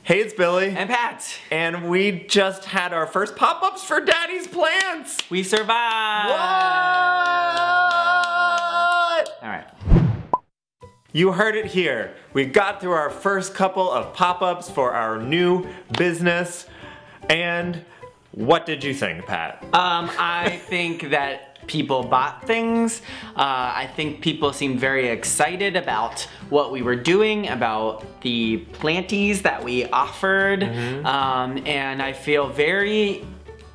Hey, it's Billy. And Pat. And we just had our first pop-ups for Daddy's Plants. We survived. What? All right. You heard it here. We got through our first couple of pop-ups for our new business. And what did you think, Pat? I think that people bought things. I think people seemed very excited about what we were doing, about the planties that we offered. And I feel very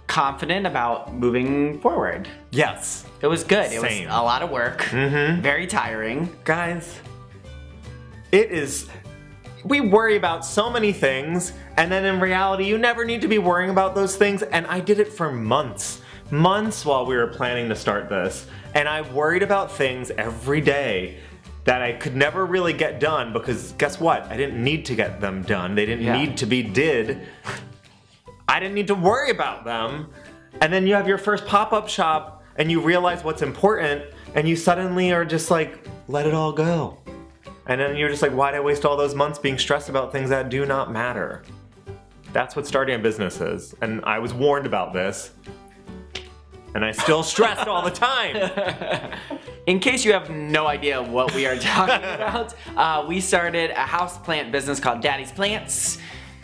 confident about moving forward. Yes. It was good. It was Same. a lot of work. Very tiring. Guys, we worry about so many things, and then in reality, you never need to be worrying about those things, and I did it for months while we were planning to start this, and I worried about things every day that I could never really get done because guess what? I didn't need to get them done. They didn't need to be did. I didn't need to worry about them. And then you have your first pop-up shop and you realize what's important and you suddenly are just like, let it all go. And then you're just like, why'd I waste all those months being stressed about things that do not matter? That's what starting a business is. And I was warned about this. And I still stressed all the time. In case you have no idea what we are talking about, we started a houseplant business called Daddy's Plants.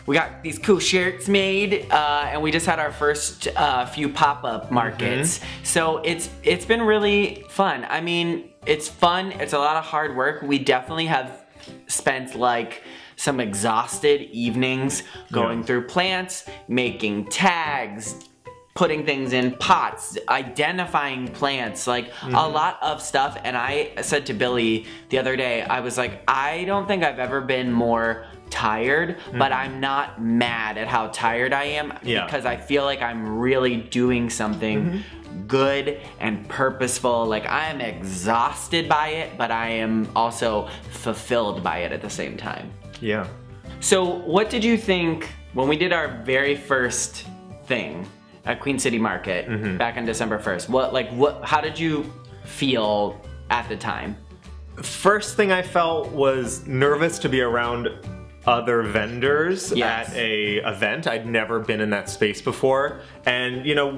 We got these cool shirts made, and we just had our first few pop-up markets. So it's been really fun. I mean, it's fun. It's a lot of hard work. We definitely have spent like some exhausted evenings going through plants, making tags, putting things in pots, identifying plants, like a lot of stuff. And I said to Billy the other day, I was like, I don't think I've ever been more tired, but I'm not mad at how tired I am because I feel like I'm really doing something good and purposeful. Like I am exhausted by it, but I am also fulfilled by it at the same time. Yeah. So what did you think when we did our very first thing at Queen City Market back on December 1st? How did you feel at the time? First thing I felt was nervous to be around other vendors at a event. I'd never been in that space before. And you know,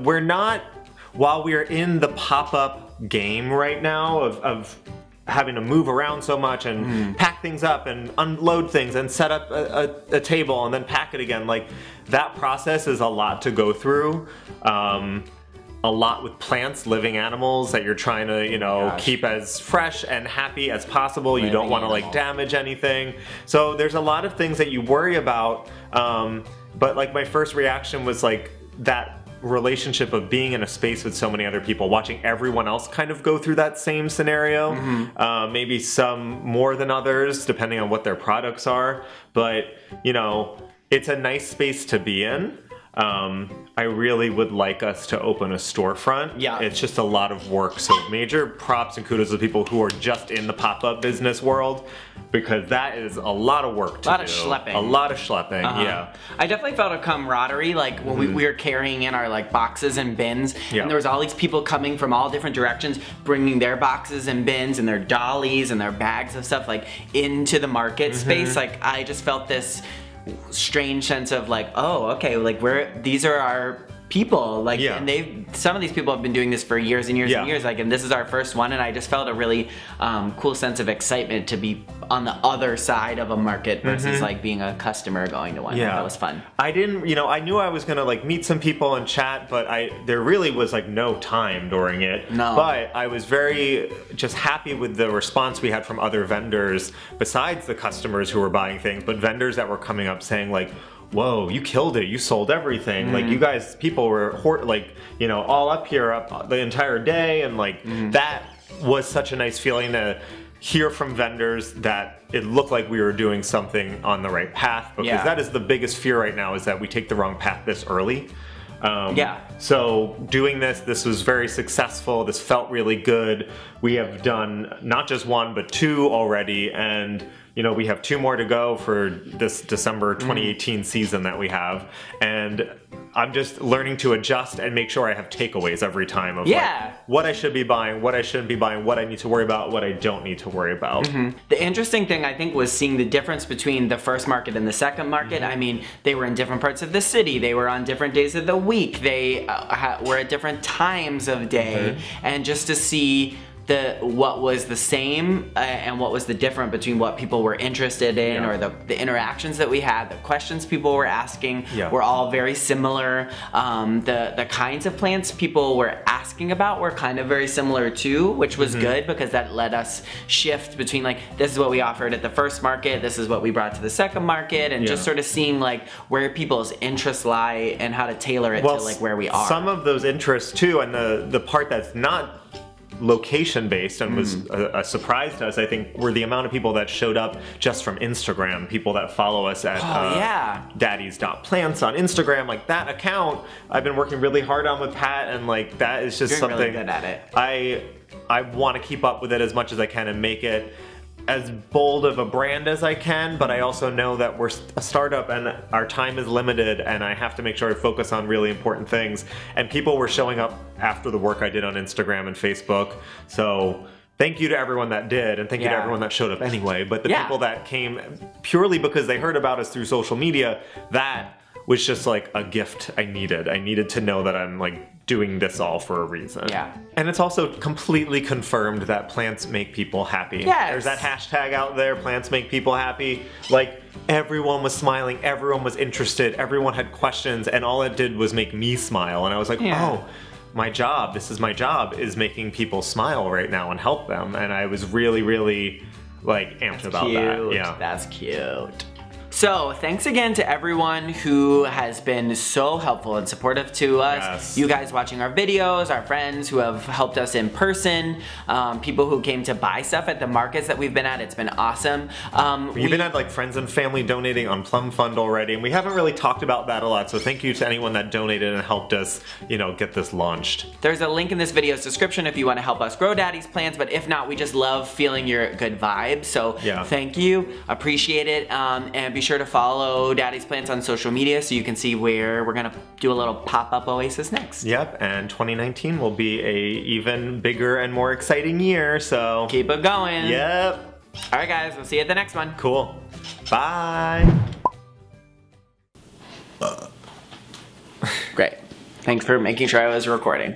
while we're in the pop-up game right now of having to move around so much and pack things up and unload things and set up a table and then pack it again, like that process is a lot to go through. A lot with plants, living animals that you're trying to, you know, keep as fresh and happy as possible. You don't want to like damage anything. So there's a lot of things that you worry about. But like my first reaction was like that relationship of being in a space with so many other people, watching everyone else kind of go through that same scenario. Maybe some more than others, depending on what their products are. But, you know, it's a nice space to be in. I really would like us to open a storefront. It's just a lot of work. So major props and kudos to people who are just in the pop-up business world, because that is a lot of work to do. A lot of schlepping. A lot of schlepping, yeah. I definitely felt a camaraderie, like when we were carrying in our like boxes and bins, and there was all these people coming from all different directions, bringing their boxes and bins and their dollies and their bags of stuff like into the market space. Like I just felt this strange sense of like, oh, okay, like these are our people, like, and some of these people have been doing this for years and years and years, like, and this is our first one, and I just felt a really cool sense of excitement to be on the other side of a market versus like being a customer going to one. That was fun. I didn't, you know, I knew I was gonna like meet some people and chat, but there really was like no time during it. But I was very just happy with the response we had from other vendors besides the customers who were buying things, but vendors that were coming up saying like, whoa, you killed it, you sold everything. Like you guys, people were like, you know, all up here the entire day, and like that was such a nice feeling to hear from vendors that it looked like we were doing something on the right path, because that is the biggest fear right now, is that we take the wrong path this early. So doing this was very successful. This felt really good. We have done not just one, but two already, and you know, we have 2 more to go for this December 2018 season that we have. And I'm just learning to adjust and make sure I have takeaways every time of Yeah. like, what I should be buying, what I shouldn't be buying, what I need to worry about, what I don't need to worry about. The interesting thing I think was seeing the difference between the first market and the second market. I mean, they were in different parts of the city, they were on different days of the week, they were at different times of day, and just to see what was the same and what was the different between what people were interested in, or the interactions that we had, the questions people were asking were all very similar. The kinds of plants people were asking about were kind of very similar too, which was good because that let us shift between like, this is what we offered at the first market, this is what we brought to the second market, and just sort of seeing like where people's interests lie and how to tailor it to like where we are. Some of those interests too, and the part that's not location based and was a surprise to us, I think, were the amount of people that showed up just from Instagram, people that follow us at daddies.plants on Instagram. Like that account I've been working really hard on with Pat, and like that is just something really good at it. I want to keep up with it as much as I can and make it as bold of a brand as I can, but I also know that we're a startup and our time is limited, and I have to make sure I focus on really important things. And people were showing up after the work I did on Instagram and Facebook. So thank you to everyone that did, and thank you to everyone that showed up anyway. But the people that came purely because they heard about us through social media, that was just like a gift I needed. I needed to know that I'm like doing this all for a reason. Yeah. And it's also completely confirmed that plants make people happy. Yes. There's that hashtag out there, plants make people happy. Like everyone was smiling, everyone was interested, everyone had questions, and all it did was make me smile. And I was like, oh, my job, this is my job, is making people smile right now and help them. And I was really, really like amped about that. Yeah. That's cute. So thanks again to everyone who has been so helpful and supportive to us. Yes. You guys watching our videos, our friends who have helped us in person, people who came to buy stuff at the markets that we've been at. It's been awesome. We even had like friends and family donating on Plum Fund already, and we haven't really talked about that a lot. So thank you to anyone that donated and helped us, you know, get this launched. There's a link in this video's description if you want to help us grow Daddy's Plants, but if not, we just love feeling your good vibes. So thank you, appreciate it, and be sure to follow Daddy's Plants on social media so you can see where we're gonna do a little pop-up oasis next. Yep, and 2019 will be a even bigger and more exciting year, so keep it going. Yep. All right, guys, we'll see you at the next one. Cool. Bye. Great. Thanks for making sure I was recording.